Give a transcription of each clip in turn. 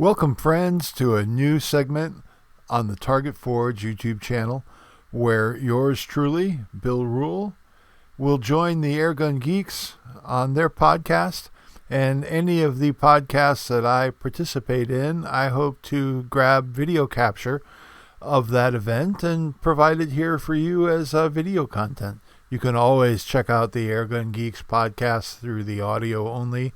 Welcome, friends, to a new segment on the Target Forge YouTube channel where yours truly, Bill Ruehl, will join the Airgun Geeks on their podcast. And any of the podcasts that I participate in, I hope to grab video capture of that event and provide it here for you as video content. You can always check out the Airgun Geeks podcast through the audio-only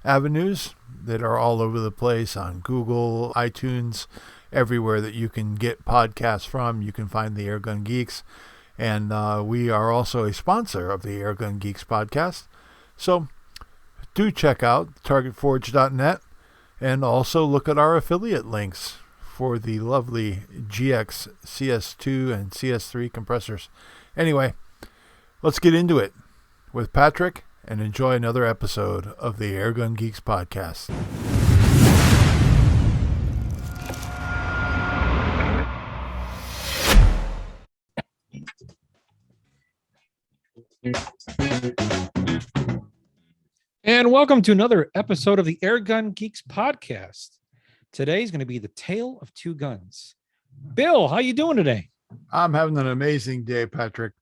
avenues that are all over the place on Google, iTunes, everywhere that you can get podcasts from. You can find the Airgun Geeks. And we are also a sponsor of the Airgun Geeks podcast. So do check out targetforge.net and also look at our affiliate links for the lovely GX, CS2, and CS3 compressors. Anyway, let's get into it with Patrick and enjoy another episode of the Airgun Geeks podcast. And welcome to another episode of the Airgun Geeks Podcast. Today is going to be the Tale of Two Guns. Bill, how you doing today? I'm having an amazing day, Patrick.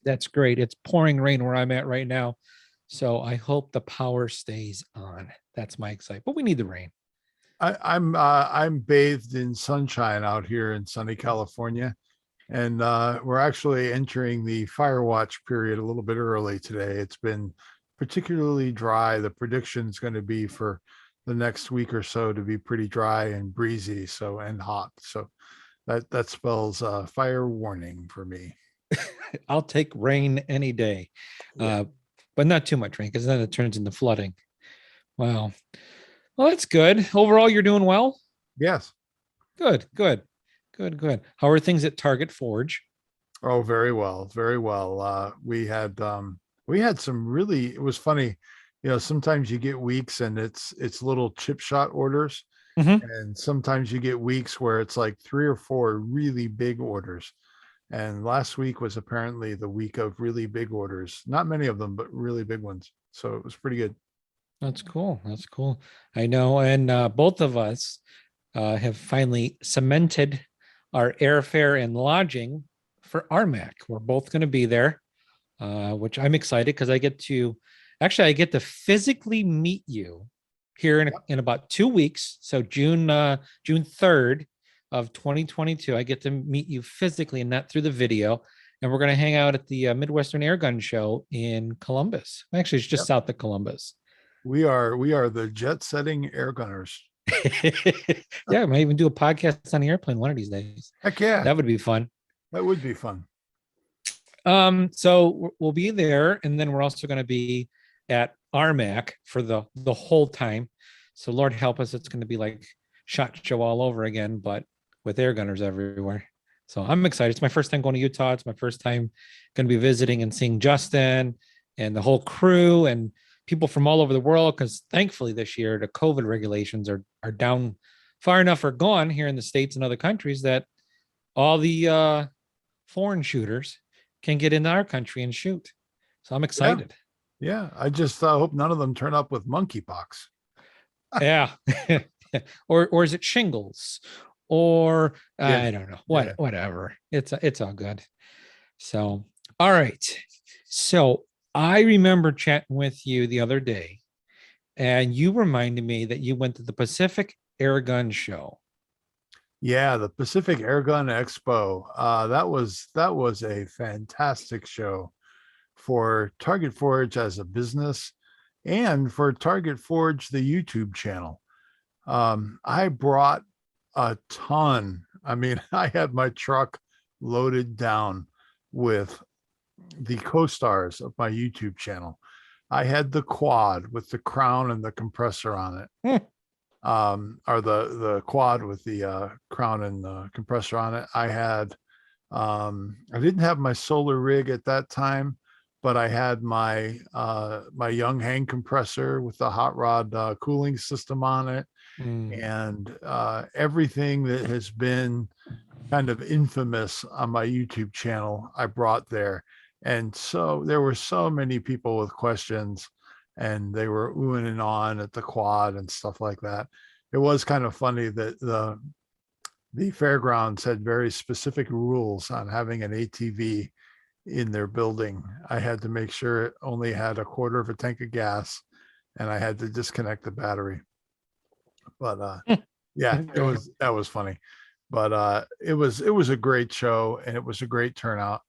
That's great. It's pouring rain where I'm at right now, so I hope the power stays on. That's my excitement. But we need the rain. I'm bathed in sunshine out here in sunny California, and we're actually entering the fire watch period a little bit early today. It's been particularly dry. The prediction is going to be for the next week or so to be pretty dry and breezy, and hot. So that spells fire warning for me. I'll take rain any day, but not too much rain because then it turns into flooding. Wow. Well, that's good. Overall, you're doing well? Yes. Good. How are things at Target Forge? Oh, very well. Very well. We had some really, it was funny. You know, sometimes you get weeks and it's little chip shot orders. Mm-hmm. And sometimes you get weeks where it's like 3 or 4 really big orders. And last week was apparently the week of really big orders. Not many of them, but really big ones. So it was pretty good. That's cool. I know. And both of us have finally cemented our airfare and lodging for RMAC. We're both going to be there, which I'm excited because I get to physically meet you here in about 2 weeks. So June 3rd of 2022, I get to meet you physically and not through the video. And we're going to hang out at the Midwestern Airgun Show in Columbus. Actually, it's just south of Columbus. We are the jet-setting airgunners. Yeah, I might even do a podcast on the airplane one of these days. Heck yeah. That would be fun. That would be fun. So we'll be there, and then we're also going to be at RMAC for the whole time. So Lord help us, it's going to be like SHOT Show all over again, but with air gunners everywhere. So I'm excited. It's my first time going to Utah. It's my first time going to be visiting and seeing Justin and the whole crew and people from all over the world, because thankfully this year the COVID regulations are down far enough or gone here in the States and other countries that all the foreign shooters can get into our country and shoot. So I'm excited. Yeah. I just hope none of them turn up with monkeypox. Yeah. or is it shingles? Or I don't know. Whatever. It's all good. So, all right. So I remember chatting with you the other day, and you reminded me that you went to the Pacific Airgun Show. Yeah, the Pacific Airgun Expo. That was a fantastic show for Target Forge as a business and for Target Forge, the YouTube channel. I brought a ton. I mean, I had my truck loaded down with the co-stars of my YouTube channel. I had the quad with the crown and the compressor on it. Or the quad with the crown and the compressor on it. I had I didn't have my solar rig at that time, but I had my my young hang compressor with the hot rod cooling system on it. And everything that has been kind of infamous on my YouTube channel, I brought there. And so there were so many people with questions, and they were oohing and on at the quad and stuff like that. it was kind of funny that the fairgrounds had very specific rules on having an ATV in their building. I had to make sure it only had a quarter of a tank of gas, and I had to disconnect the battery. But yeah, that was funny. But it was a great show, and it was a great turnout.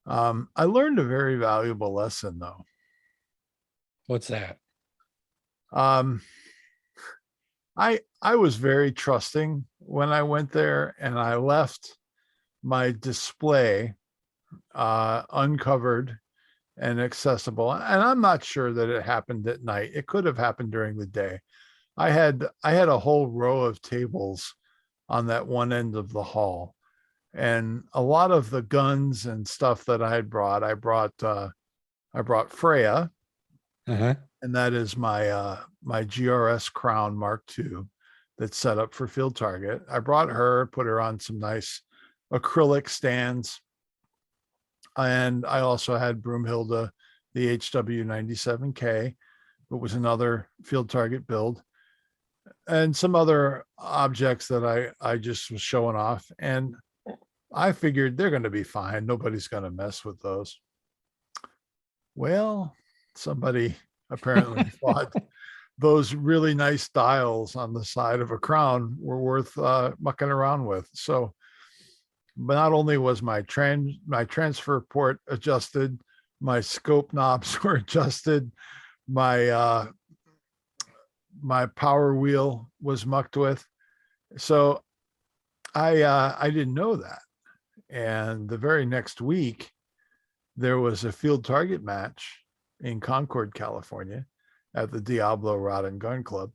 I learned a very valuable lesson though. What's that? Um, I was very trusting when I went there, and I left my display uncovered and accessible. And I'm not sure that it happened at night. It could have happened during the day. I had a whole row of tables on that one end of the hall, and a lot of the guns and stuff that I brought Freya, Uh-huh. and that is my my GRS Crown Mark II that's set up for field target. I brought her, put her on some nice acrylic stands, and I also had Broomhilda, the HW97K, but was another field target build, and some other objects that I just was showing off. And I figured they're going to be fine. Nobody's going to mess with those. Well, somebody apparently thought those really nice dials on the side of a Crown were worth mucking around with. So, but not only was my transfer port adjusted, my scope knobs were adjusted, my my power wheel was mucked with. So I didn't know that. And the very next week, there was a field target match in Concord, California, at the Diablo Rod and Gun Club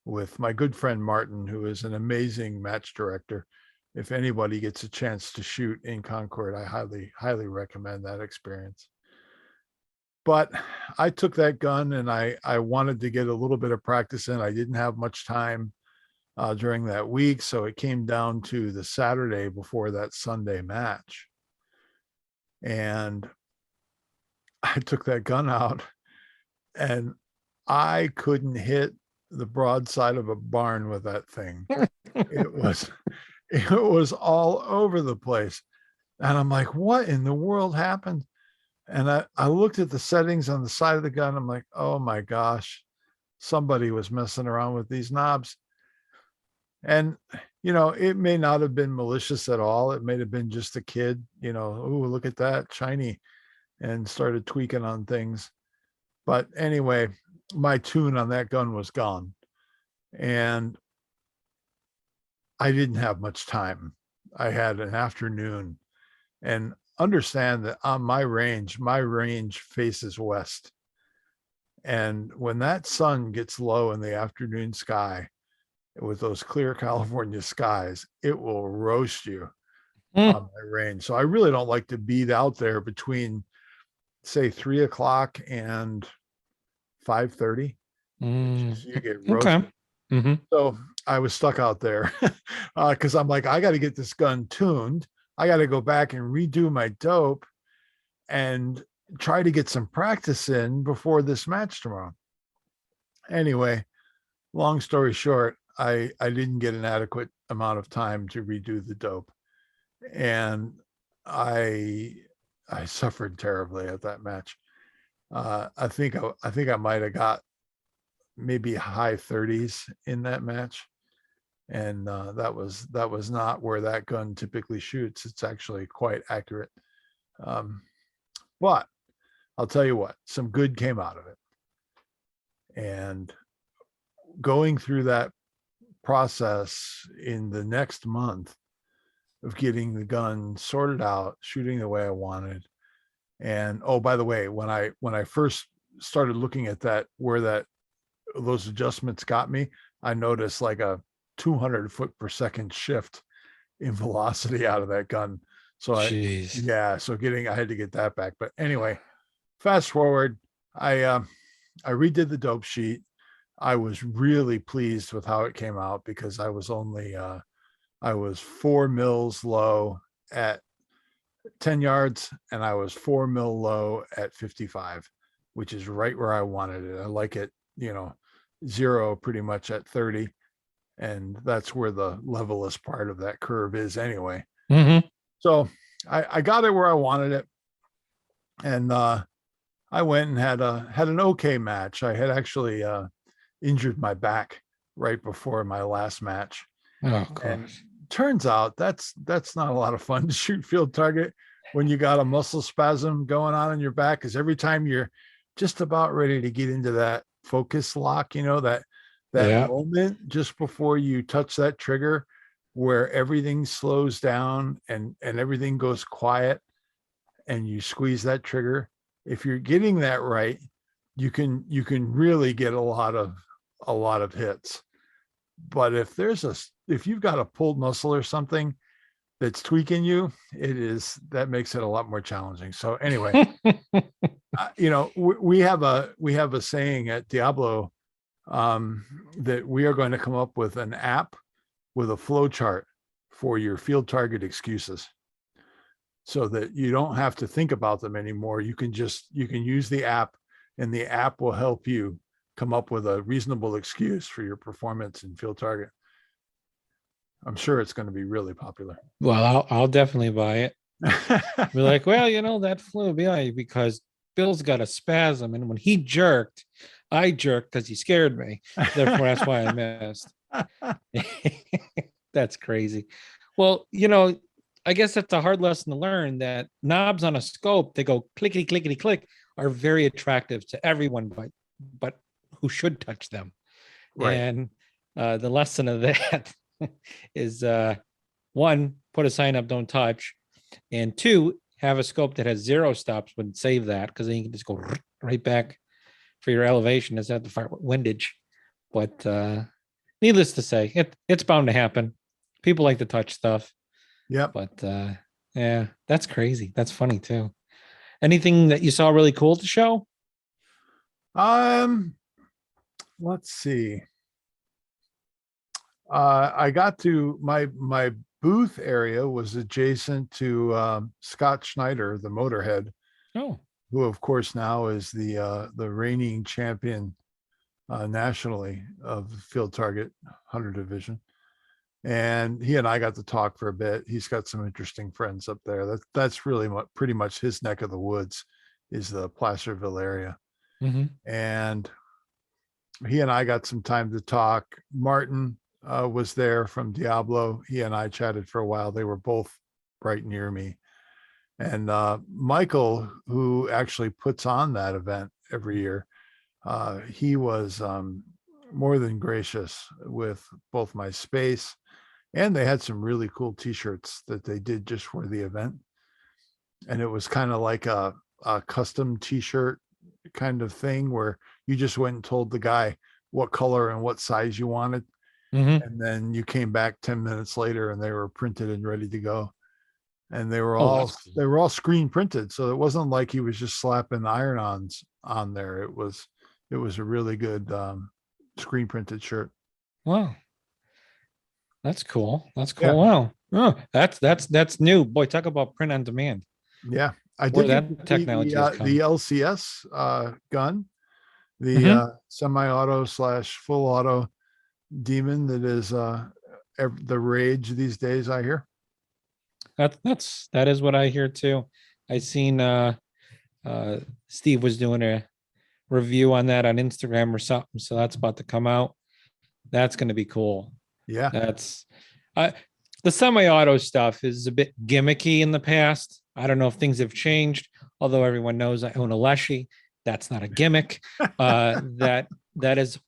with my good friend Martin, who is an amazing match director. If anybody gets a chance to shoot in Concord, I highly recommend that experience. But I took that gun and I wanted to get a little bit of practice in. I didn't have much time during that week, so it came down to the Saturday before that Sunday match. And I took that gun out, and I couldn't hit the broadside of a barn with that thing. It was all over the place. And I'm like, what in the world happened? And I looked at the settings on the side of the gun. I'm like, oh my gosh, somebody was messing around with these knobs. And, you know, it may not have been malicious at all. It may have been just a kid, you know, oh, look at that, shiny, and started tweaking on things. But anyway, my tune on that gun was gone. And I didn't have much time. I had an afternoon, and understand that on my range faces west. And when that sun gets low in the afternoon sky with those clear California skies, it will roast you on my range. So I really don't like to beat out there between, say, 3 o'clock and 5:30. You get roasted. Okay. Mm-hmm. So I was stuck out there because I'm like, I got to get this gun tuned. I got to go back and redo my dope and try to get some practice in before this match tomorrow. Anyway, long story short, I didn't get an adequate amount of time to redo the dope, and I suffered terribly at that match. I think I might have got maybe high 30s in that match, and that was not where that gun typically shoots. It's actually quite accurate, but I'll tell you what, some good came out of it. And going through that process in the next month of getting the gun sorted out, shooting the way I wanted. And oh, by the way, when I first started looking at that, where those adjustments got me, I noticed like a 200 foot per second shift in velocity out of that gun. So I had to get that back. But anyway, fast forward, I redid the dope sheet. I was really pleased with how it came out because I was only I was 4 mils low at 10 yards, and I was 4 mil low at 55, which is right where I wanted it. I like it, you know, 0 pretty much at 30. and that's where the levelest part of that curve is anyway. Mm-hmm. So I got it where I wanted it, and I went and had an okay match. I had actually injured my back right before my last match, Oh and gosh. turns out that's not a lot of fun to shoot field target when you got a muscle spasm going on in your back, because every time you're just about ready to get into that focus lock, that Yeah. moment just before you touch that trigger where everything slows down and everything goes quiet, and you squeeze that trigger. If you're getting that right, you can really get a lot of hits. But if you've got a pulled muscle or something that's tweaking you, that makes it a lot more challenging. So anyway, we have a saying at Diablo, that we are going to come up with an app with a flow chart for your field target excuses, so that you don't have to think about them anymore. You can use the app, and the app will help you come up with a reasonable excuse for your performance in field target. I'm sure it's going to be really popular. Well, I'll definitely buy it. Be like, well, that flew by because Bill's got a spasm, and when he jerked, I jerked because he scared me. Therefore, that's why I missed. That's crazy. Well, I guess that's a hard lesson to learn, that knobs on a scope, they go clickety clickety click, are very attractive to everyone, but who should touch them. Right. And the lesson of that is, one, put a sign up, don't touch, and two, have a scope that has 0 stops would save that, because then you can just go right back for your elevation instead of the fire windage. But needless to say, it's bound to happen. People like to touch stuff. Yeah. But yeah, that's crazy. That's funny too. Anything that you saw really cool to show? Let's see. I got to my booth area was adjacent to Scott Schneider, the Motorhead, who of course now is the reigning champion nationally of field target hunter division. And he and I got to talk for a bit. He's got some interesting friends up there. That's really pretty much his neck of the woods, is the Placerville area. Mm-hmm. And he and I got some time to talk. Martin was there from Diablo. He and I chatted for a while. They were both right near me. And Michael, who actually puts on that event every year, he was more than gracious with both my space, and they had some really cool t-shirts that they did just for the event. And it was kind of like a custom t-shirt kind of thing, where you just went and told the guy what color and what size you wanted. Mm-hmm. And then you came back 10 minutes later and they were printed and ready to go. And they were all screen printed. So it wasn't like he was just slapping iron-ons on there. It was a really good screen printed shirt. Wow. That's cool. That's cool. Yeah. Wow. Oh, that's new. Boy, talk about print on demand. Yeah. I Where did that technology has come. the LCS gun, the Mhm. semi-auto / full auto demon that is the rage these days, I hear. That is what I hear too. I seen Steve was doing a review on that on Instagram or something, so that's about to come out. That's going to be cool. Yeah. That's the semi-auto stuff is a bit gimmicky in the past. I don't know if things have changed, although everyone knows I own a Leshy. That's not a gimmick. That is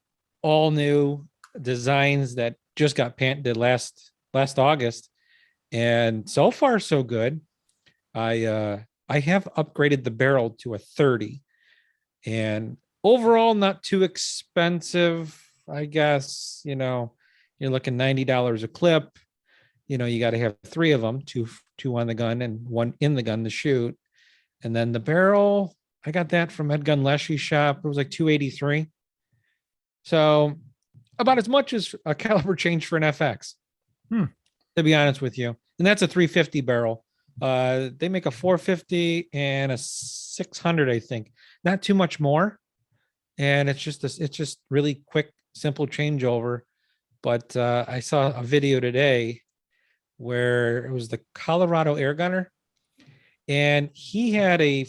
all new designs that just got patented last August, and so far so good. I have upgraded the barrel to a 30, and overall not too expensive. I guess you're looking $90 a clip. You got to have 3 of them, two on the gun and 1 in the gun to shoot. And then the barrel, I got that from Airgun Leshy shop. It was like $283. So about as much as a caliber change for an FX, to be honest with you. And that's a 350 barrel. They make a 450 and a 600, I think. Not too much more. And it's just really quick, simple changeover. But I saw a video today where it was the Colorado air gunner, and he had a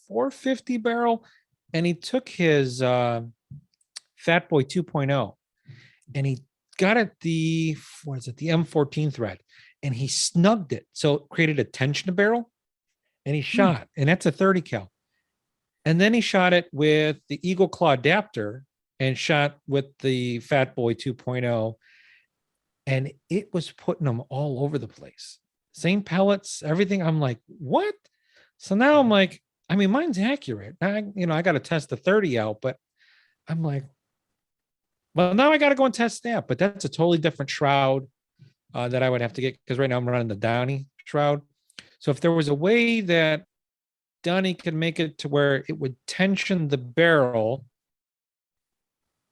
450 barrel, and he took his Fat Boy 2.0, and he got it the M14 thread, and he snugged it so it created a tension barrel, and he shot, and that's a 30 cal. And then he shot it with the Eagle Claw adapter and shot with the Fat Boy 2.0, and it was putting them all over the place. Same pellets, everything. I'm like, what? So now I'm like, I mean, mine's accurate. I got to test the 30 out, but I'm like, well, now I got to go and test that. But that's a totally different shroud that I would have to get, because right now I'm running the Downey shroud. So if there was a way that Downey could make it to where it would tension the barrel,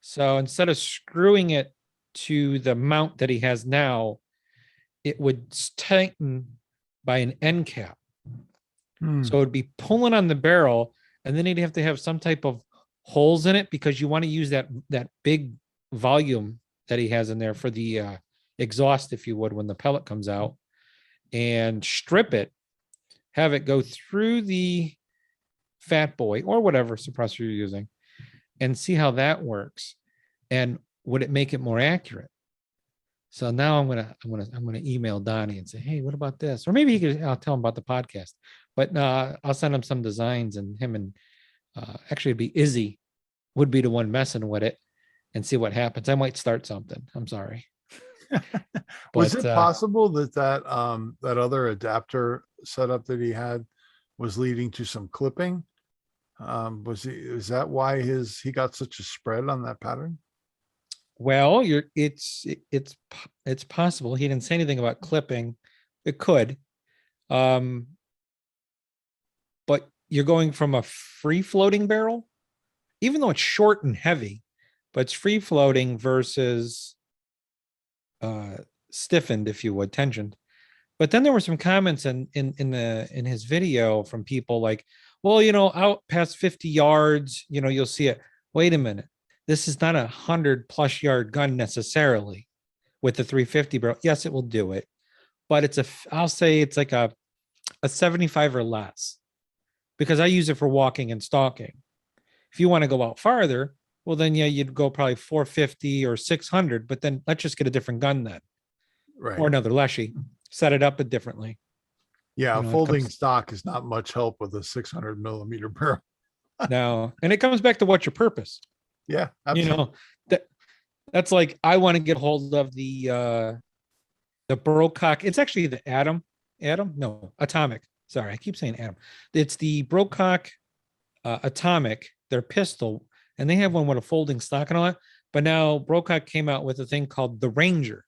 so instead of screwing it to the mount that he has now, it would tighten by an end cap. So it would be pulling on the barrel, and then he'd have to have some type of holes in it, because you want to use that big volume that he has in there for the exhaust, if you would, when the pellet comes out, and strip it, have it go through the Fat Boy or whatever suppressor you're using, and see how that works, and would it make it more accurate. So now I'm gonna email Donnie and say, hey, what about this? Or maybe I'll tell him about the podcast. But I'll send him some designs, and him and actually it'd be Izzy would be the one messing with it, and see what happens. I might start something. I'm sorry. Was it possible that other adapter setup that he had was leading to some clipping? Is that why he got such a spread on that pattern? Well, it's possible. He didn't say anything about clipping. It could. But you're going from a free floating barrel, even though it's short and heavy, but it's free floating versus stiffened, if you would, tensioned. But then there were some comments in his video from people like, well, out past 50 yards, you'll see it. Wait a minute. This is not 100+ yard gun necessarily with the 350 barrel. Yes, it will do it, but I'll say it's like a 75 or less, because I use it for walking and stalking. If you want to go out farther, well, then yeah, you'd go probably 450 or 600, but then let's just get a different gun then, right? Or another Leshy, set it up differently. Yeah, folding stock is not much help with a 600 millimeter barrel. No, and it comes back to what's your purpose. Yeah, absolutely. That's like, I want to get hold of the Brocock. It's actually the Atomic. Sorry, I keep saying Atom. It's the Brocock Atomic, their pistol, and they have one with a folding stock and all that. But now Brocock came out with a thing called the Ranger,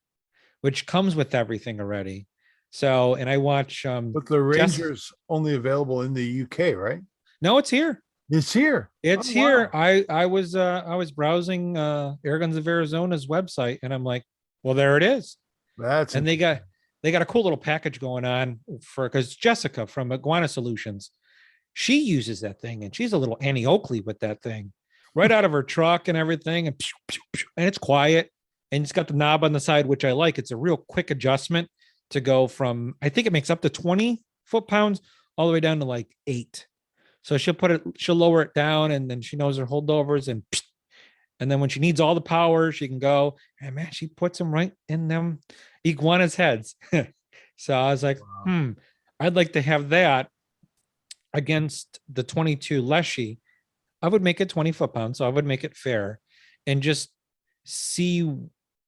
which comes with everything already. So, and I watch. But the Ranger's only available in the UK, right? No, it's here. It's here. It's here. Wow. I was browsing Airguns of Arizona's website, and I'm like, well, there it is. And they got a cool little package going on because Jessica from Iguana Solutions, she uses that thing, and she's a little Annie Oakley with that thing right out of her truck and everything, and it's quiet, and it's got the knob on the side, which I like. It's a real quick adjustment to go from, I think it makes up to 20 foot-pounds all the way down to like 8. So she'll lower it down, and then she knows her holdovers, and then when she needs all the power, she can go, and man, she puts them right in them iguanas' heads. So I was like, I'd like to have that against the 22 Leshy. I would make it 20 foot-pounds, so I would make it fair, and just see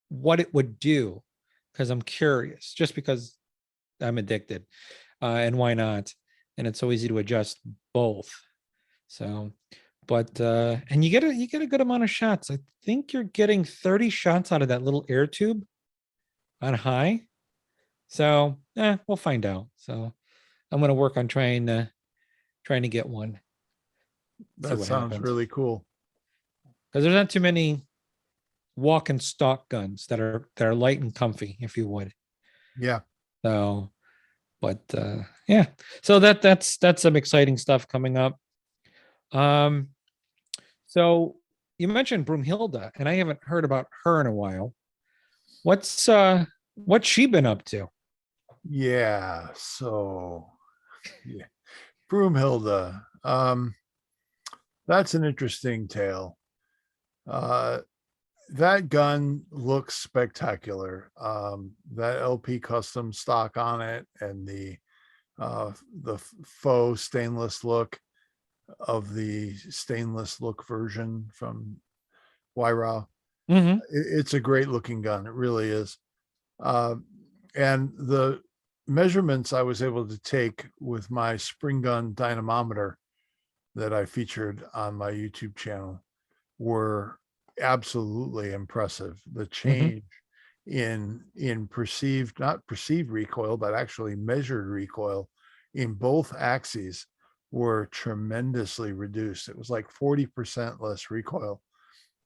what it would do, because I'm curious, just because I'm addicted, and why not? And it's so easy to adjust both. So, but and you get a good amount of shots. I think you're getting 30 shots out of that little air tube on high. So we'll find out. So I'm gonna work on trying to get one. That sounds really cool. Because there's not too many walk and stock guns that are light and comfy, if you would. Yeah. So, but yeah, so that's some exciting stuff coming up. So you mentioned Broomhilda, and I haven't heard about her in a while. What's she been up to? Yeah. So, yeah. Broomhilda. That's an interesting tale. Uh, that gun looks spectacular. That LP custom stock on it and the faux stainless look of the stainless look version from Wyrow. Mm-hmm. It's a great looking gun. It really is. Uh, and the measurements I was able to take with my spring gun dynamometer that I featured on my YouTube channel were absolutely impressive. The Mm-hmm. change in perceived, not perceived recoil, but actually measured recoil in both axes were tremendously reduced. It was like 40% less recoil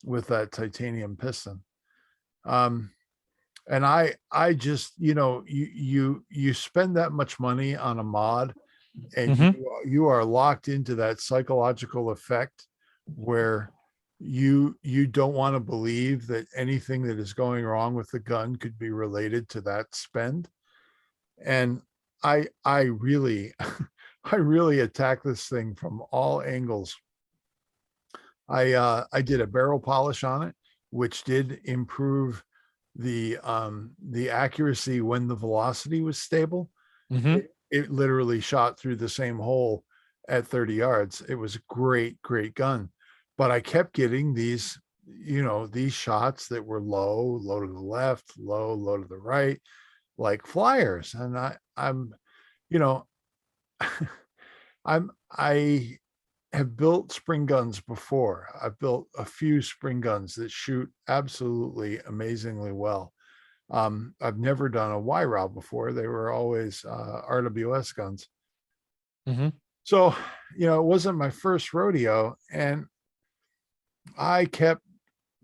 with that titanium piston. Um, and I just, you spend that much money on a mod, and Mm-hmm. you are locked into that psychological effect where you don't want to believe that anything that is going wrong with the gun could be related to that spend. And I really I really attack this thing from all angles. I did a barrel polish on it, which did improve the accuracy when the velocity was stable. Mm-hmm. It literally shot through the same hole at 30 yards. It was a great gun. But I kept getting these shots that were low to the left, low to the right, like flyers. And I'm, you know, I have built spring guns before. I've built a few spring guns that shoot absolutely amazingly well. I've never done a Y-Row before. They were always RWS guns. Mm-hmm. So, it wasn't my first rodeo. And I kept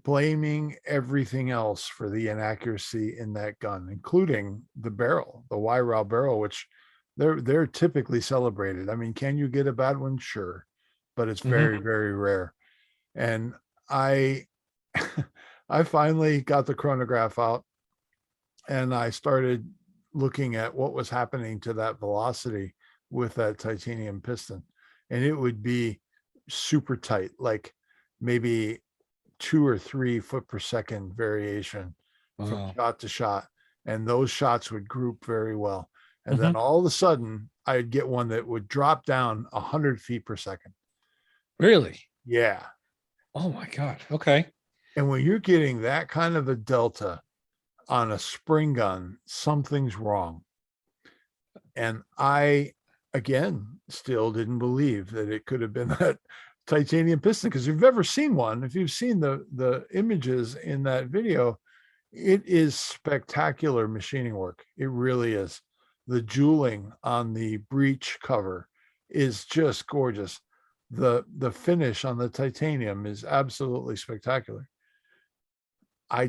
blaming everything else for the inaccuracy in that gun, including the barrel, the Y-Row barrel, which they're typically celebrated. I mean, can you get a bad one? Sure, but it's Mm-hmm. very rare. And I I finally got the chronograph out and I started looking at what was happening to that velocity with that titanium piston. And it would be super tight, like maybe 2 or 3 foot per second variation from Wow. shot to shot. And those shots would group very well. And Mm-hmm. then all of a sudden, I'd get one that would drop down 100 feet per second. Really? Yeah. Oh my God. Okay. And when you're getting that kind of a delta on a spring gun, something's wrong. And I, again, still didn't believe that it could have been that titanium piston, because if you've ever seen one, if you've seen the images in that video, it is spectacular machining work. It really is. The jeweling on the breech cover is just gorgeous. The finish on the titanium is absolutely spectacular. I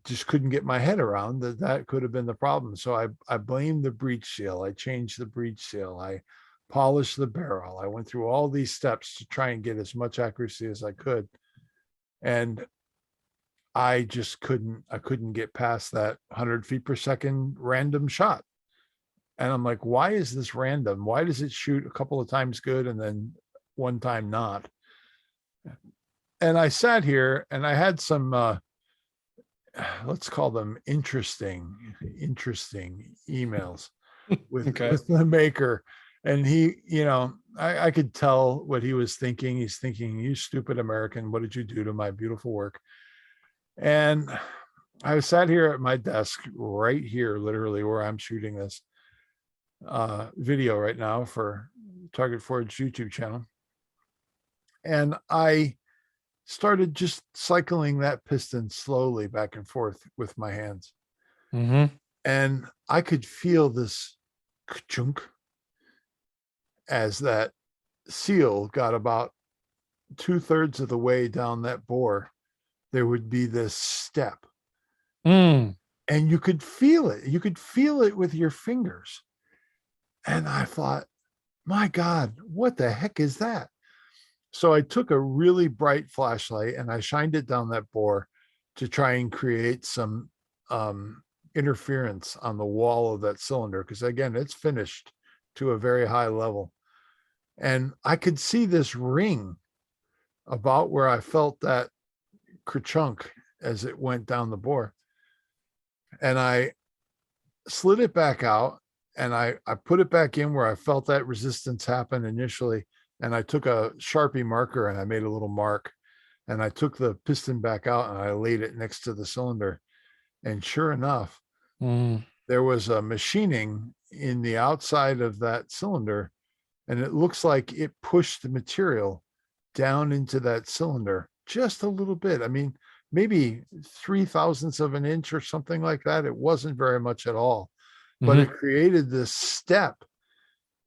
just couldn't get my head around that could have been the problem. So I blamed the breech seal. I changed the breech seal. I polished the barrel. I went through all these steps to try and get as much accuracy as I could. And I couldn't get past that 100 feet per second random shot. And I'm like, why is this random? Why does it shoot a couple of times good and then one time not? And I sat here and I had some let's call them interesting emails Okay. with the maker. And he, I could tell what he was thinking. He's thinking, you stupid American, what did you do to my beautiful work? And I sat here at my desk right here, literally where I'm shooting this video right now for Target Forge YouTube channel. And I started just cycling that piston slowly back and forth with my hands. Mm-hmm. And I could feel this chunk as that seal got about 2/3 of the way down that bore. There would be this step. Mm. And you could feel it. You could feel it with your fingers. And I thought, my God, what the heck is that? So I took a really bright flashlight and I shined it down that bore to try and create some interference on the wall of that cylinder, because again, it's finished to a very high level. And I could see this ring about where I felt that kerchunk as it went down the bore. And I slid it back out, and I put it back in where I felt that resistance happen initially. And I took a Sharpie marker and I made a little mark, and I took the piston back out and I laid it next to the cylinder. And sure enough, there was a machining in the outside of that cylinder, and it looks like it pushed the material down into that cylinder just a little bit. I mean, maybe 0.003 of an inch or something like that. It wasn't very much at all, but it created this step.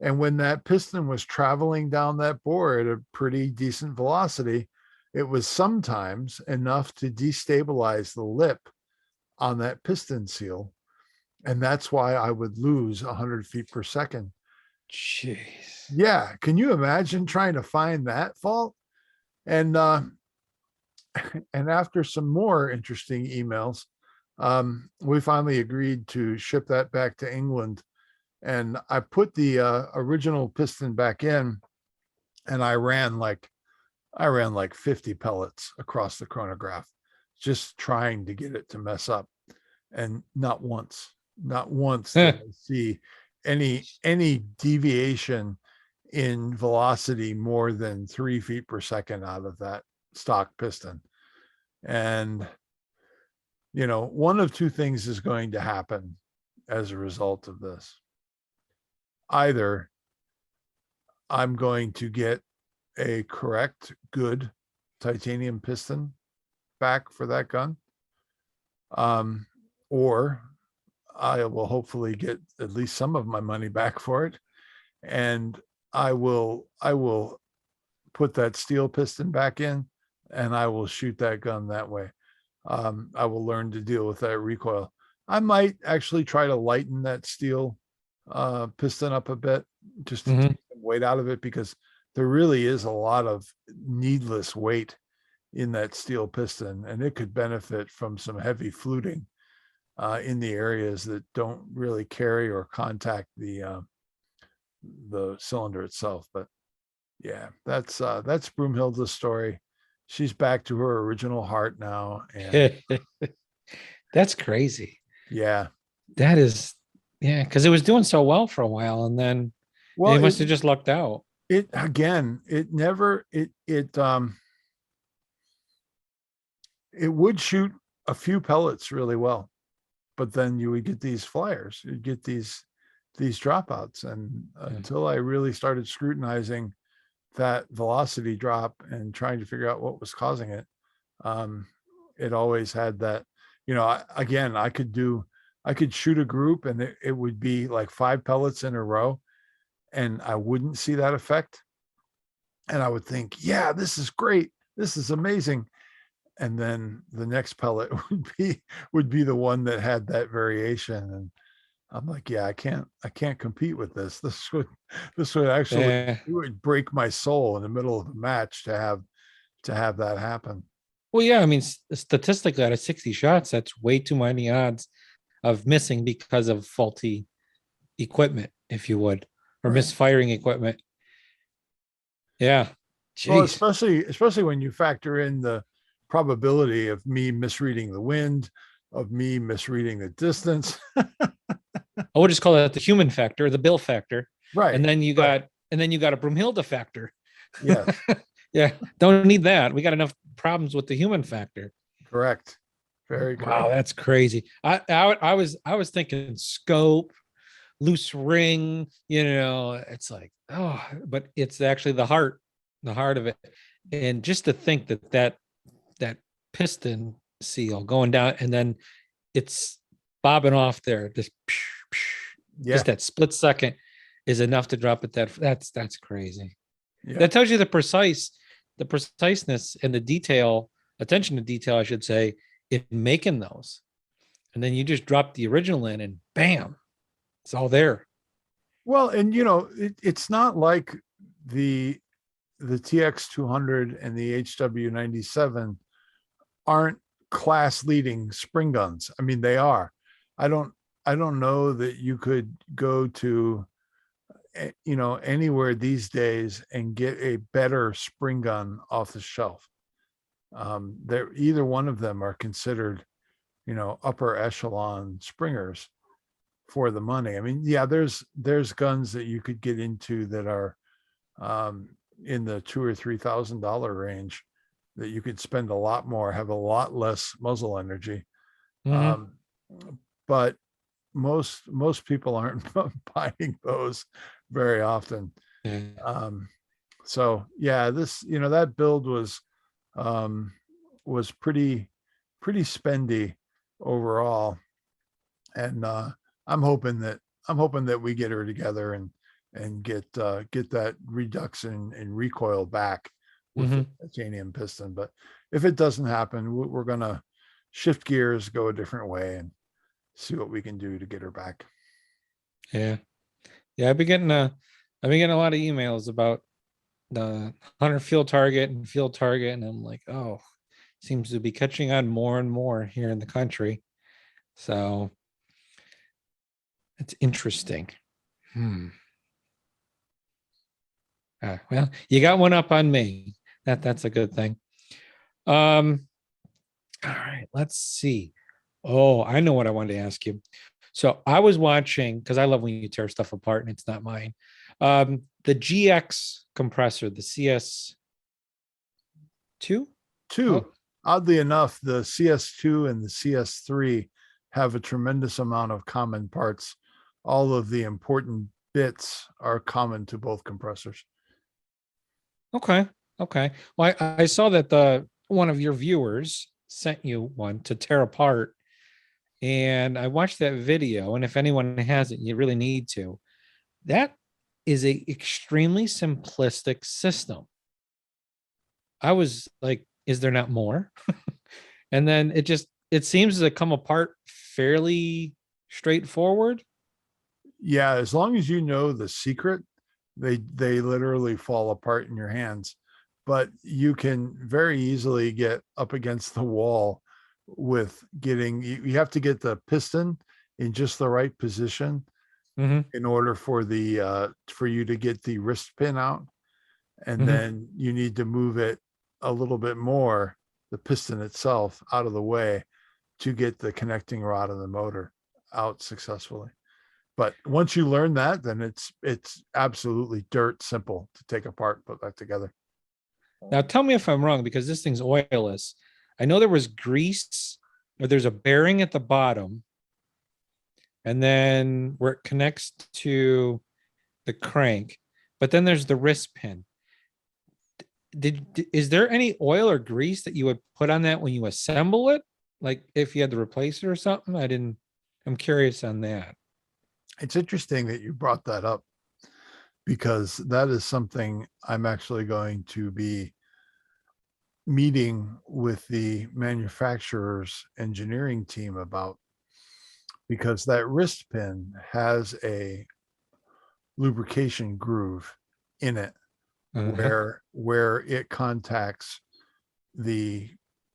And when that piston was traveling down that bore at a pretty decent velocity, it was sometimes enough to destabilize the lip on that piston seal. And that's why I would lose 100 feet per second. Jeez. Yeah. Can you imagine trying to find that fault? And after some more interesting emails, we finally agreed to ship that back to England. And I put the original piston back in, and I ran like 50 pellets across the chronograph, just trying to get it to mess up. And not once did I see any deviation in velocity more than 3 feet per second out of that stock piston. And, one of two things is going to happen as a result of this. Either I'm going to get a correct, good titanium piston back for that gun, or I will hopefully get at least some of my money back for it, and I will put that steel piston back in, and I will shoot that gun that way. I will learn to deal with that recoil. I might actually try to lighten that steel piston up a bit, just to take some weight out of it, because there really is a lot of needless weight in that steel piston, and it could benefit from some heavy fluting in the areas that don't really carry or contact the cylinder itself. But yeah, that's Broomhilda's story. She's back to her original heart now. And that's crazy. Yeah. That is, yeah, because it was doing so well for a while, and then it must have just lucked out. It would shoot a few pellets really well, but then you would get these flyers, you'd get these dropouts. And until I really started scrutinizing that velocity drop and trying to figure out what was causing it, it always had that, I could shoot a group, and it would be like 5 pellets in a row, and I wouldn't see that effect. And I would think, yeah, this is great, this is amazing. And then the next pellet would be the one that had that variation. And I'm like, yeah, I can't compete with this. This would actually, it would break my soul in the middle of a match to have that happen. Well, yeah, I mean, statistically, out of 60 shots, that's way too many odds of missing because of faulty equipment, if you would, or misfiring equipment. Yeah. Jeez. Well, especially when you factor in the probability of me misreading the wind, of me misreading the distance. We'll just call that the human factor, the Bill factor. Right. And then you got a Broomhilda factor. Yes. Yeah. Don't need that. We got enough problems with the human factor. Correct. Very correct. Wow, that's crazy. I was thinking scope, loose ring, it's like, but it's actually the heart of it. And just to think that piston seal going down, and then it's bobbing off there, just that split second is enough to drop it. That's crazy. Yeah. That tells you the preciseness and the attention to detail, I should say, in making those. And then you just drop the original in, and bam, it's all there. Well, and it's not like the TX200 and the HW97 aren't class leading spring guns. I mean, they are. I don't know that you could go to anywhere these days and get a better spring gun off the shelf. They're either one of them are considered, upper echelon springers for the money. I mean, yeah, there's guns that you could get into that are in the $2,000 or $3,000 range that you could spend a lot more, have a lot less muzzle energy. But most people aren't buying those very often. So yeah, this, that build was pretty spendy overall. And I'm hoping that we get her together and get that reduction in recoil back with the titanium piston. But if it doesn't happen, we're gonna shift gears, go a different way, and see what we can do to get her back. Yeah. I've been getting a lot of emails about the hunter field target, and I'm like, oh, seems to be catching on more and more here in the country. So it's interesting. Well, you got one up on me. That's a good thing. All right, let's see. Oh, I know what I wanted to ask you. So I was watching, because I love when you tear stuff apart and it's not mine. The GX compressor, the CS2? Oh. Oddly enough, the CS2 and the CS3 have a tremendous amount of common parts. All of the important bits are common to both compressors. Okay. Well, I saw that one of your viewers sent you one to tear apart, and I watched that video. And if anyone has it, you really need to. That is a extremely simplistic system. I was like, is there not more? And then it seems to come apart fairly straightforward. Yeah, as long as you know the secret, they literally fall apart in your hands. But you can very easily get up against the wall with you have to get the piston in just the right position in order for you to get the wrist pin out. And then you need to move it a little bit more, the piston itself, out of the way to get the connecting rod of the motor out successfully. But once you learn that, then it's absolutely dirt simple to take apart, put back together. Now tell me if I'm wrong, because this thing's oilless. I know there was grease, or there's a bearing at the bottom, and then where it connects to the crank, but then there's the wrist pin. Is there any oil or grease that you would put on that when you assemble it? Like if you had to replace it or something? I'm curious on that. It's interesting that you brought that up, because that is something I'm actually going to be meeting with the manufacturer's engineering team about, because that wrist pin has a lubrication groove in it where it contacts the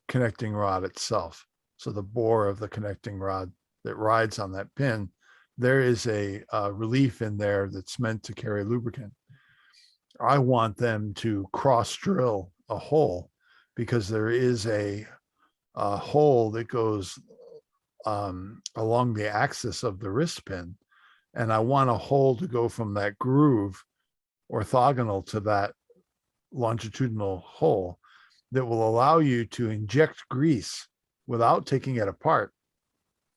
connecting rod itself. So the bore of the connecting rod that rides on that pin, there is a relief in there that's meant to carry lubricant. I want them to cross drill a hole, because there is a hole that goes along the axis of the wrist pin. And I want a hole to go from that groove orthogonal to that longitudinal hole that will allow you to inject grease without taking it apart.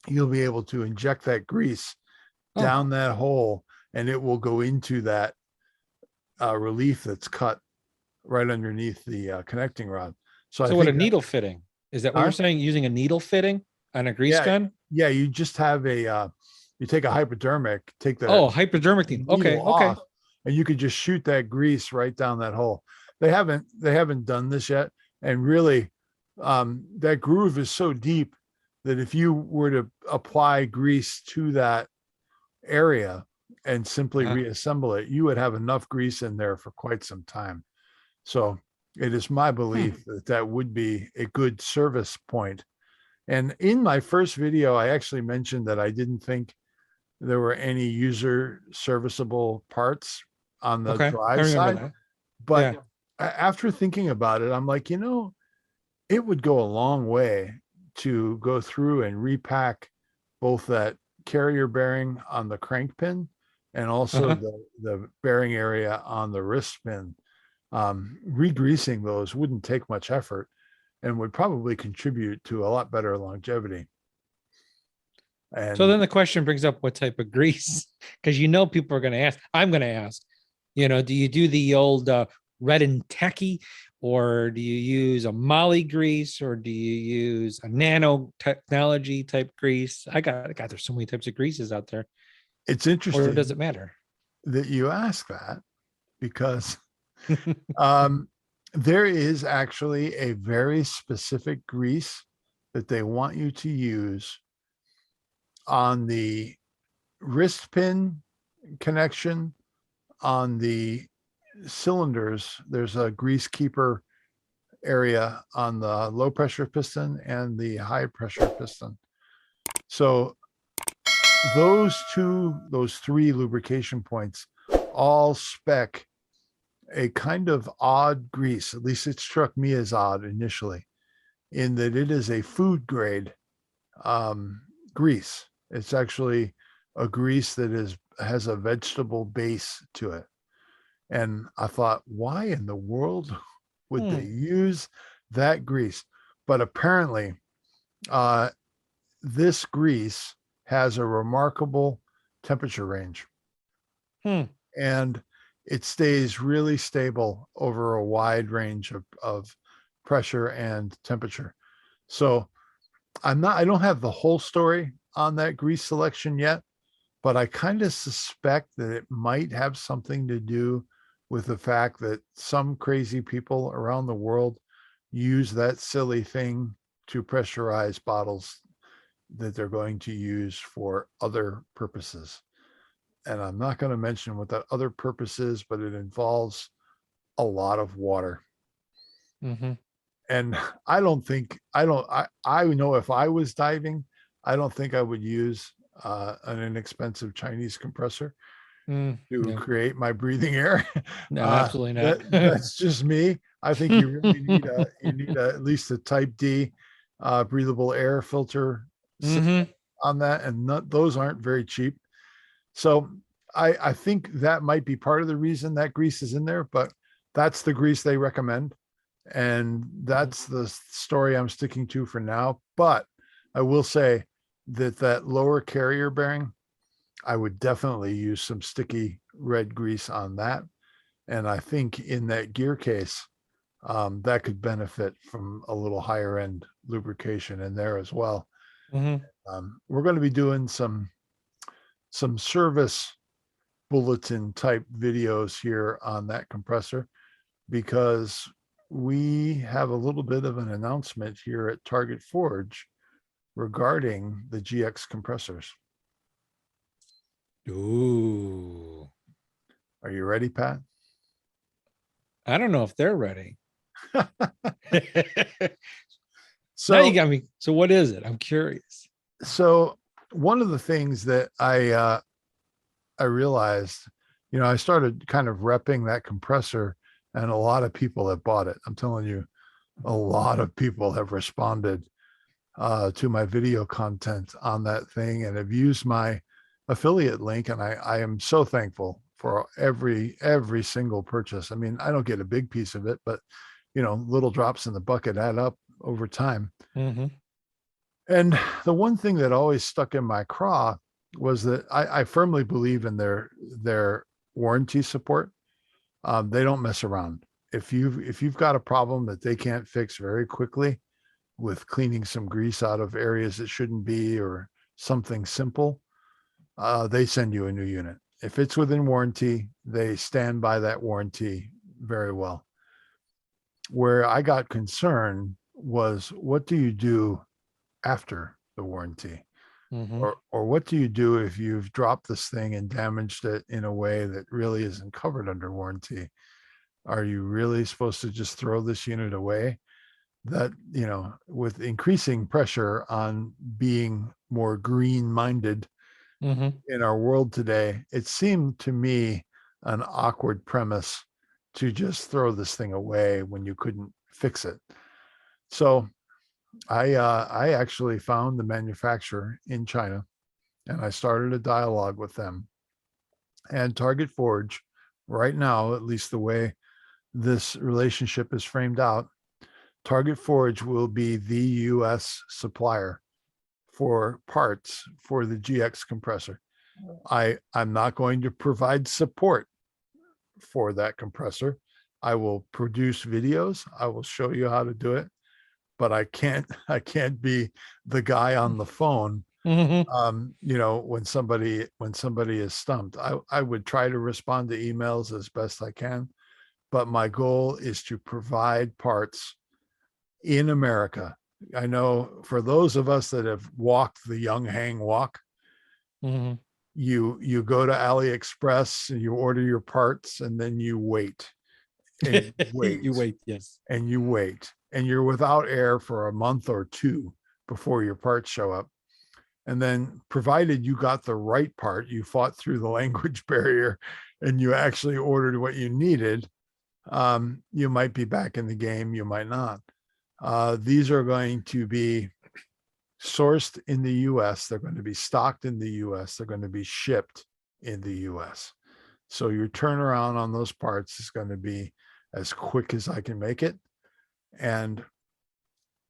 You'll be able to inject that grease down that hole, and it will go into that relief that's cut right underneath the connecting rod. So what a needle fitting? Is that what you're saying? Using a needle fitting on a grease gun? Yeah, you just have you take a hypodermic, take the hypodermic needle. Okay. Off, and you could just shoot that grease right down that hole. They haven't done this yet, and really, that groove is so deep that if you were to apply grease to that area and simply reassemble it, you would have enough grease in there for quite some time. So it is my belief that would be a good service point And in my first video, I actually mentioned that I didn't think there were any user serviceable parts on the Okay. I drive remember side. that. But Yeah. after thinking about it, I'm like, it would go a long way to go through and repack both that carrier bearing on the crank pin and also Uh-huh. the bearing area on the wrist pin. Re-greasing those wouldn't take much effort and would probably contribute to a lot better longevity. So And then the question brings up what type of grease, because people are going to ask. I'm going to ask. Do you do the old red and tacky, or do you use a molly grease, or do you use a nanotechnology type grease? God, there's so many types of greases out there. it's Or interesting does it matter? that you ask that because there is actually a very specific grease that they want you to use on the wrist pin connection on the cylinders. There's a grease keeper area on the low pressure piston and the high pressure piston. So those three lubrication points all spec a kind of odd grease. At least it struck me as odd initially, in that it is a food grade grease. It's actually a grease that has a vegetable base to it. And I thought, why in the world would they use that grease? But apparently, this grease has a remarkable temperature range. And it stays really stable over a wide range of pressure and temperature. So I don't have the whole story on that grease selection yet, but I kind of suspect that it might have something to do with the fact that some crazy people around the world use that silly thing to pressurize bottles that they're going to use for other purposes. And I'm not going to mention what that other purpose is, but it involves a lot of water. Mm-hmm. And I know if I was diving, I don't think I would use an inexpensive Chinese compressor to No. create my breathing air. No, absolutely not. That's just me. I think you really need at least a type D breathable air filter Mm-hmm. on that. And those aren't very cheap. So I think that might be part of the reason that grease is in there, but that's the grease they recommend. And that's the story I'm sticking to for now. But I will say that lower carrier bearing, I would definitely use some sticky red grease on that. And I think in that gear case, that could benefit from a little higher end lubrication in there as well. Mm-hmm. We're going to be doing some service bulletin type videos here on that compressor, because we have a little bit of an announcement here at Target Forge regarding the GX compressors. Ooh. Are you ready, Pat? I don't know if they're ready. So now you got me. So what is it? I'm curious. So one of the things that I realized, I started kind of repping that compressor, and a lot of people have bought it. I'm telling you, a lot of people have responded to my video content on that thing and have used my affiliate link. And I am so thankful for every single purchase. I mean, I don't get a big piece of it, but little drops in the bucket add up over time. Mm-hmm. And the one thing that always stuck in my craw was that I firmly believe in their warranty support. They don't mess around. If you've got a problem that they can't fix very quickly with cleaning some grease out of areas that shouldn't be, or something simple, they send you a new unit. If it's within warranty, they stand by that warranty very well. Where I got concerned was, what do you do after the warranty? Mm-hmm. Or what do you do if you've dropped this thing and damaged it in a way that really isn't covered under warranty? Are you really supposed to just throw this unit away? that, with increasing pressure on being more green minded Mm-hmm. in our world today, it seemed to me an awkward premise to just throw this thing away when you couldn't fix it. So I actually found the manufacturer in China, and I started a dialogue with them. And Target Forge, right now, at least the way this relationship is framed out, Target Forge will be the US supplier for parts for the GX compressor. I'm not going to provide support for that compressor. I will produce videos. I will show you how to do it, but I can't be the guy on the phone. Mm-hmm. When somebody is stumped, I would try to respond to emails as best I can, but my goal is to provide parts in America. I know for those of us that have walked the Young Hang walk, Mm-hmm. you go to AliExpress and you order your parts, and then you wait and you You wait wait, yes. and you wait, and you're without air for a month or two before your parts show up. And then, provided you got the right part, you fought through the language barrier and you actually ordered what you needed, you might be back in the game, you might not. These are going to be sourced in the US, they're going to be stocked in the US, they're going to be shipped in the US. So your turnaround on those parts is going to be as quick as I can make it. And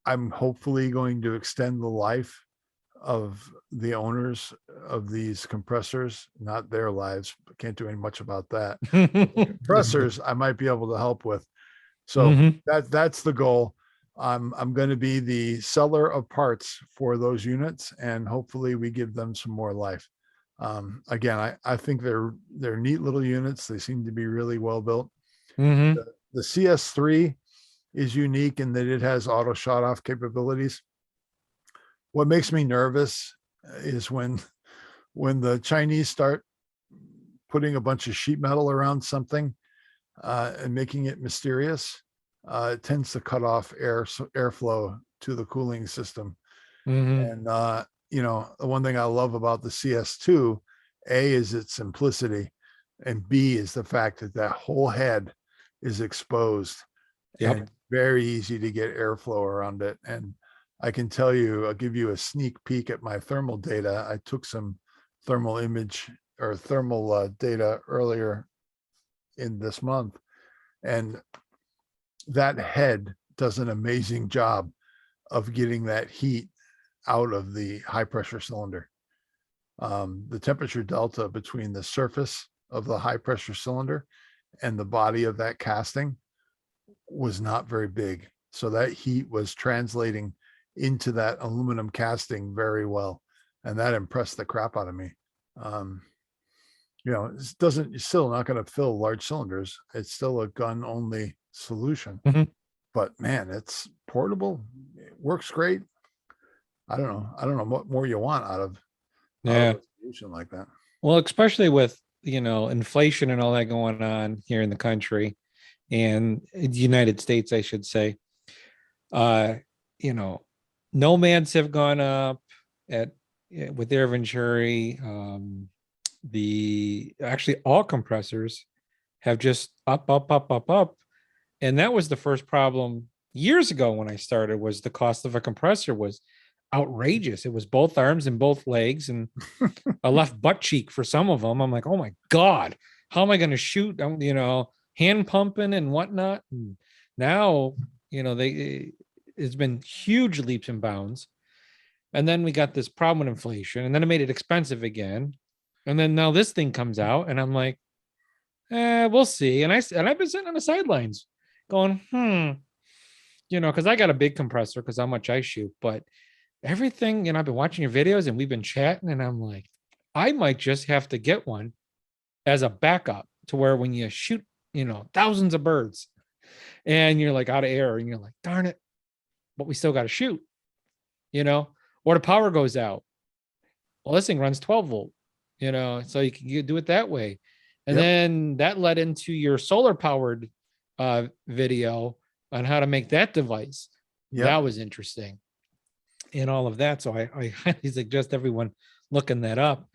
I'm hopefully going to extend the life of the owners of these compressors, not their lives. Can't do any much about that. Compressors, I might be able to help with. So Mm-hmm. that's the goal. I'm going to be the seller of parts for those units, and hopefully we give them some more life. Again, I think they're neat little units. They seem to be really well built. Mm-hmm. The CS3 is unique in that it has auto shut off capabilities. What makes me nervous is when the Chinese start putting a bunch of sheet metal around something and making it mysterious. It tends to cut off airflow to the cooling system. Mm-hmm. And the one thing I love about the CS2, A, is its simplicity, and B, is the fact that that whole head is exposed Yep. and very easy to get airflow around it. And I can tell you, I'll give you a sneak peek at my thermal data. I took some thermal image or thermal data earlier in this month, and that head does an amazing job of getting that heat out of the high pressure cylinder. The temperature delta between the surface of the high pressure cylinder and the body of that casting was not very big. So that heat was translating into that aluminum casting very well. And that impressed the crap out of me. It doesn't, you're still not going to fill large cylinders. It's still a gun only solution, Mm-hmm. but man, it's portable. It works great. I don't know. I don't know what more you want out of Yeah. a solution like that. Well, especially with, inflation and all that going on here in the country and the United States, I should say. Uh, you know, nomads have gone up at with their Venturi. The actually all compressors have just up, up, up, up, up. And that was the first problem years ago when I started, was the cost of a compressor was outrageous. It was both arms and both legs and a left butt cheek for some of them. I'm like, oh my God, how am I going to shoot? Hand pumping and whatnot. And now, it's been huge leaps and bounds. And then we got this problem with inflation, and then it made it expensive again. And then now this thing comes out, and I'm like, we'll see. And I've been sitting on the sidelines going, because I got a big compressor because how much I shoot, but everything, I've been watching your videos and we've been chatting, and I'm like, I might just have to get one as a backup to where when you shoot, thousands of birds and you're like out of air and you're like, darn it, but we still got to shoot, or the power goes out. Well, this thing runs 12 volt, so you do it that way. And Yep. then that led into your solar powered video on how to make that device. Yep. That was interesting and all of that. So I highly suggest everyone looking that up.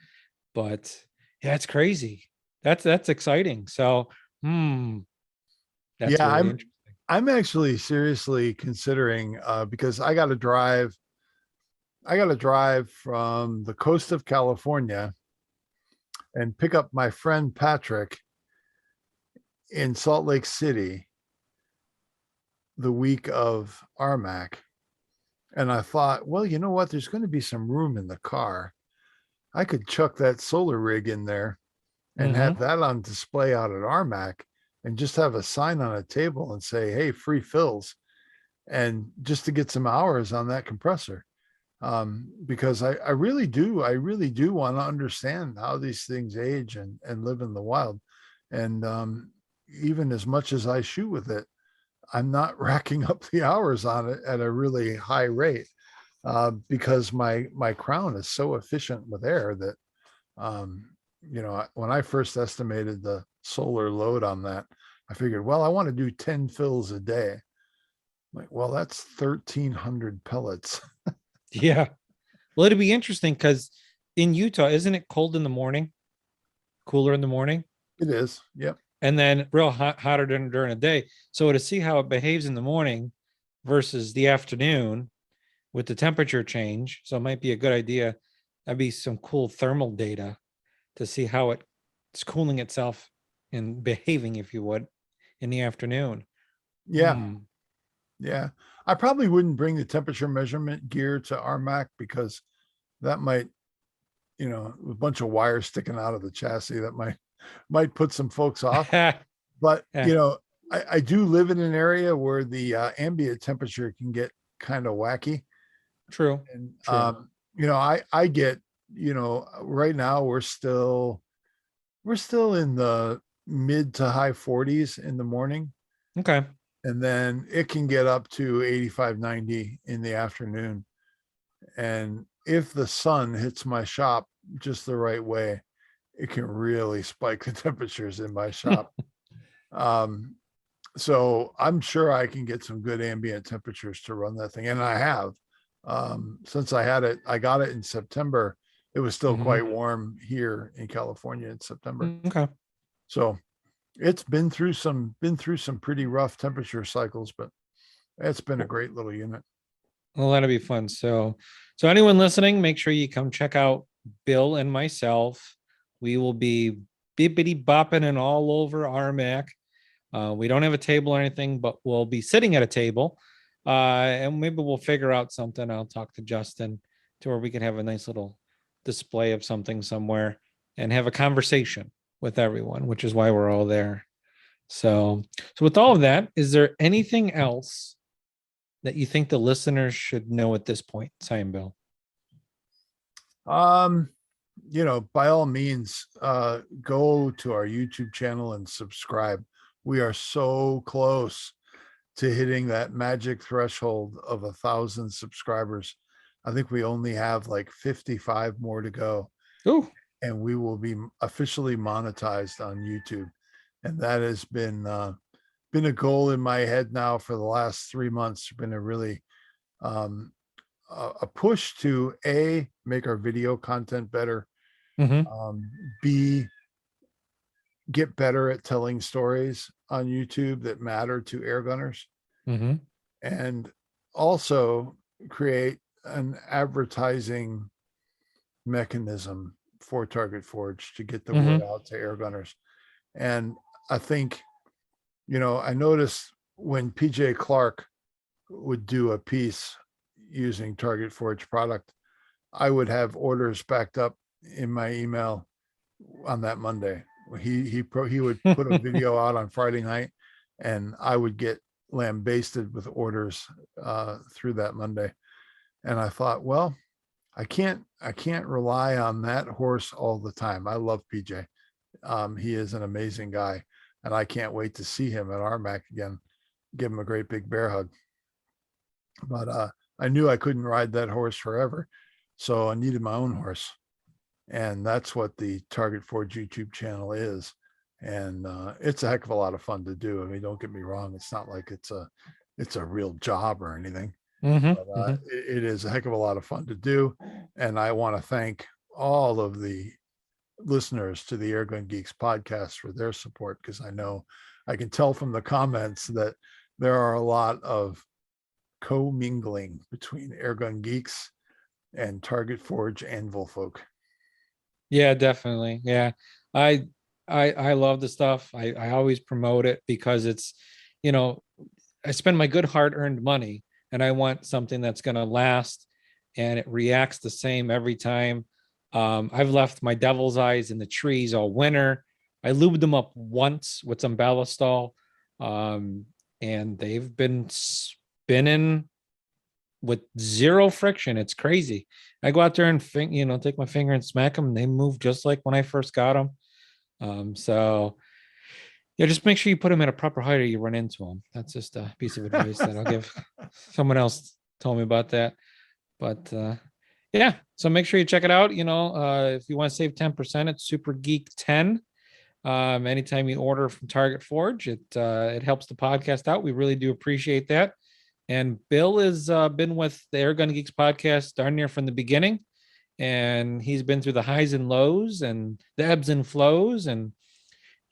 But yeah, it's crazy. That's exciting. So that's Yeah, really interesting. I'm actually seriously considering because I got to drive from the coast of California and pick up my friend Patrick in Salt Lake City the week of RMAC. And I thought, well, you know what? There's going to be some room in the car. I could chuck that solar rig in there and have that on display out at RMAC and just have a sign on a table and say, hey, free fills. And just to get some hours on that compressor. Because I really do want to understand how these things age and live in the wild. And even as much as I shoot with it, I'm not racking up the hours on it at a really high rate because my crown is so efficient with air that when I first estimated the solar load on that, I figured, well, I want to do 10 fills a day. Like, well, that's 1,300 pellets. Yeah. Well, it'd be interesting because in Utah, isn't it cold in the morning? Cooler in the morning? It is. Yep. And then real hotter during the day. So to see how it behaves in the morning versus the afternoon with the temperature change. So it might be a good idea. That'd be some cool thermal data to see how it's cooling itself and behaving, if you would, in the afternoon. Yeah. Yeah. I probably wouldn't bring the temperature measurement gear to RMAC because that might, a bunch of wires sticking out of the chassis that might put some folks off. But, I do live in an area where the ambient temperature can get kind of wacky. True. And, True. I get, right now we're still in the mid to high 40s in the morning. Okay. And then it can get up to 85, 90 in the afternoon. And if the sun hits my shop just the right way, it can really spike the temperatures in my shop. So I'm sure I can get some good ambient temperatures to run that thing. And I have. Since I got it in September. It was still quite warm here in California in September. Okay. So it's been through some pretty rough temperature cycles, but it's been a great little unit. Well, that'll be fun. So anyone listening, make sure you come check out Bill and myself. We will be bippity bopping and all over RMAC. We don't have a table or anything, but we'll be sitting at a table. And maybe we'll figure out something. I'll talk to Justin to where we can have a nice little display of something somewhere and have a conversation with everyone, which is why we're all there. So with all of that, is there anything else that you think the listeners should know at this point, Simon Bill? By all means, go to our YouTube channel and subscribe. We are so close to hitting that magic threshold of 1,000 subscribers. I think we only have like 55 more to go. Ooh. And we will be officially monetized on YouTube. And that has been a goal in my head now for the last 3 months. It's been a really a push to make our video content better, B, get better at telling stories on YouTube that matter to airgunners, and also create an advertising mechanism for Target Forge to get the word out to airgunners. And I think, I noticed when PJ Clark would do a piece using Target Forge product, I would have orders backed up in my email on that Monday. He would put a video out on Friday night, and I would get lambasted with orders through that Monday. And I thought, well, I can't rely on that horse all the time. I love PJ. He is an amazing guy, and I can't wait to see him at RMAC again. Give him a great big bear hug. But I knew I couldn't ride that horse forever, so I needed my own horse, and that's what the Target Forge YouTube channel is. And it's a heck of a lot of fun to do. I mean, don't get me wrong; it's not like it's a real job or anything. But it is a heck of a lot of fun to do. And I want to thank all of the listeners to the Airgun Geeks podcast for their support, because I can tell from the comments that there are a lot of co-mingling between Airgun Geeks and Target Forge Anvil folk. Yeah, definitely. Yeah. I love the stuff. I always promote it because it's, I spend my good hard-earned money and I want something that's going to last and it reacts the same every time. I've left my devil's eyes in the trees all winter. I lubed them up once with some Ballistol, and they've been spinning with zero friction. It's crazy. I go out there and take my finger and smack them, and they move just like when I first got them. So yeah, just make sure you put them at a proper height or you run into them. That's just a piece of advice that I'll give. Someone else told me about that. But yeah, so make sure you check it out. If you want to save 10%, it's Super Geek 10. Anytime you order from Target Forge, it helps the podcast out. We really do appreciate that. And Bill has been with the Airgun Geeks podcast darn near from the beginning. And he's been through the highs and lows and the ebbs and flows. And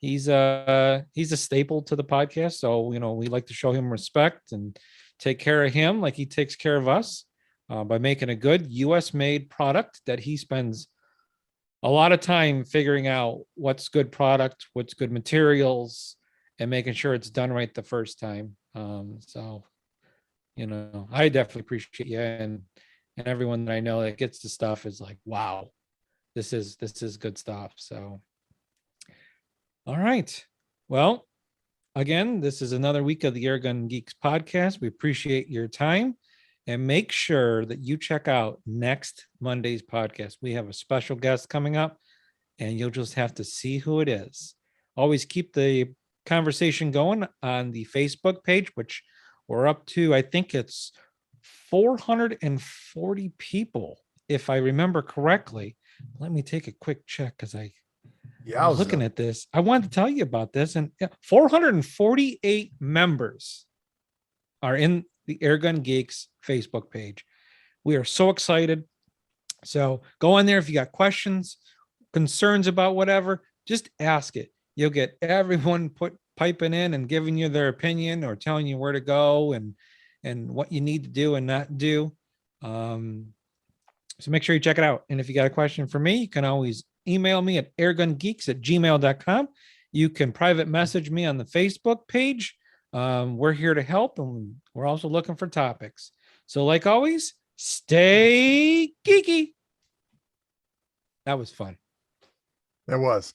he's a staple to the podcast. So, we like to show him respect and take care of him like he takes care of us by making a good US made product that he spends a lot of time figuring out what's good product, what's good materials, and making sure it's done right the first time. So, I definitely appreciate you and everyone that I know that gets the stuff is like, wow, this is good stuff. So, all right. Well, again, this is another week of the Airgun Geeks podcast. We appreciate your time and make sure that you check out next Monday's podcast. We have a special guest coming up and you'll just have to see who it is. Always keep the conversation going on the Facebook page, which we're up to, I think it's 440 people, if I remember correctly. Let me take a quick check because I was looking at this. I wanted to tell you about this, and 448 members are in the Airgun Geeks Facebook page. We are so excited. So go on there if you got questions, concerns about whatever, just ask it. You'll get everyone piping in and giving you their opinion or telling you where to go and what you need to do and not do. So make sure you check it out. And if you got a question for me, you can always email me at airgungeeks@gmail.com. You can private message me on the Facebook page. We're here to help, and we're also looking for topics. So like always, stay geeky. That was fun. It was.